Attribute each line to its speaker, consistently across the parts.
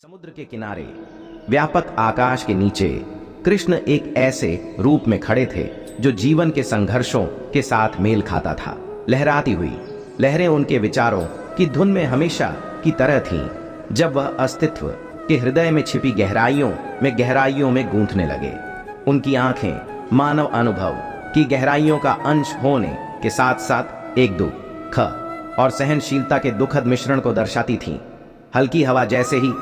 Speaker 1: समुद्र के किनारे व्यापक आकाश के नीचे कृष्ण एक ऐसे रूप में खड़े थे जो जीवन के संघर्षों के साथ मेल खाता था। लहराती हुई लहरें उनके विचारों की धुन में हमेशा की तरह थीं, जब वह अस्तित्व के हृदय में छिपी गहराइयों में गूंथने लगे। उनकी आंखें मानव अनुभव की गहराइयों का अंश होने के साथ साथ एक दुख और सहनशीलता के दुखद मिश्रण को दर्शाती थीं। हल्की हवा जैसे ही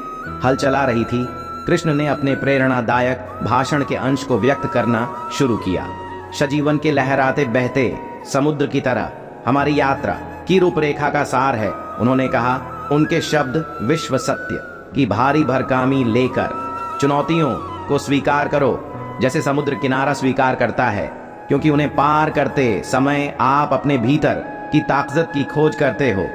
Speaker 1: हल चला रही थी, कृष्ण ने अपने प्रेरणादायक भाषण के अंश को व्यक्त करना शुरू किया। सजीवन के लहराते बहते समुद्र की तरह हमारी यात्रा की रूपरेखा का सार है, उन्होंने कहा। उनके शब्द विश्व सत्य की भारी भरकामी लेकर चुनौतियों को स्वीकार करो, जैसे समुद्र किनारा स्वीकार करता है, क्योंकि उन्हें पार करते समय आप अपने भीतर की ताकत की खोज करते हो।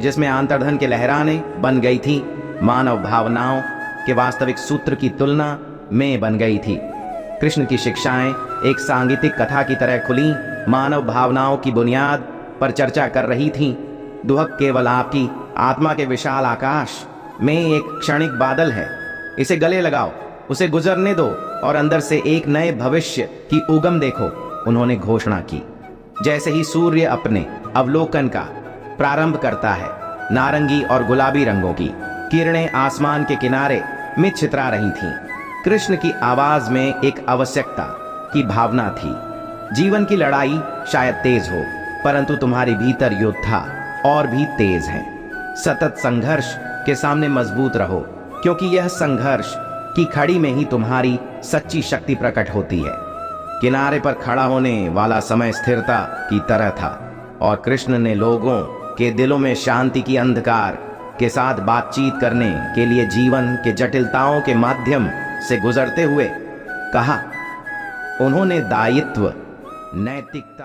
Speaker 1: जिसमें अंतर्धन के लहराने बन गई थी, मानव भावनाओं के वास्तविक सूत्र की तुलना में बन गई थी। कृष्ण की शिक्षाएं एक सांगीतिक कथा की तरह खुली मानव भावनाओं की बुनियाद पर चर्चा कर रही थीं। दुहक केवल आपकी आत्मा के विशाल आकाश में एक क्षणिक बादल है, इसे गले लगाओ, उसे गुजरने दो और अंदर से एक नए भविष्य की उगम देखो, उन्होंने घोषणा की। जैसे ही सूर्य अपने अवलोकन का प्रारंभ करता है, नारंगी और गुलाबी रंगों की किरणें आसमान के किनारे में छितरा रही थीं। कृष्ण की आवाज में एक आवश्यकता की भावना थी। जीवन की लड़ाई शायद तेज हो, परंतु तुम्हारे भीतर योद्धा और भी तेज हैं। सतत संघर्ष के सामने मजबूत रहो, क्योंकि यह संघर्ष की खड़ी में ही तुम्हारी सच्ची शक्ति प्रकट होती है। किनारे पर खड़ा होने वाला समय स्थिरता की तरह था, और कृष्ण ने लोगों के दिलों में शांति की अंधकार के साथ बातचीत करने के लिए जीवन के जटिलताओं के माध्यम से गुजरते हुए कहा। उन्होंने दायित्व, नैतिकता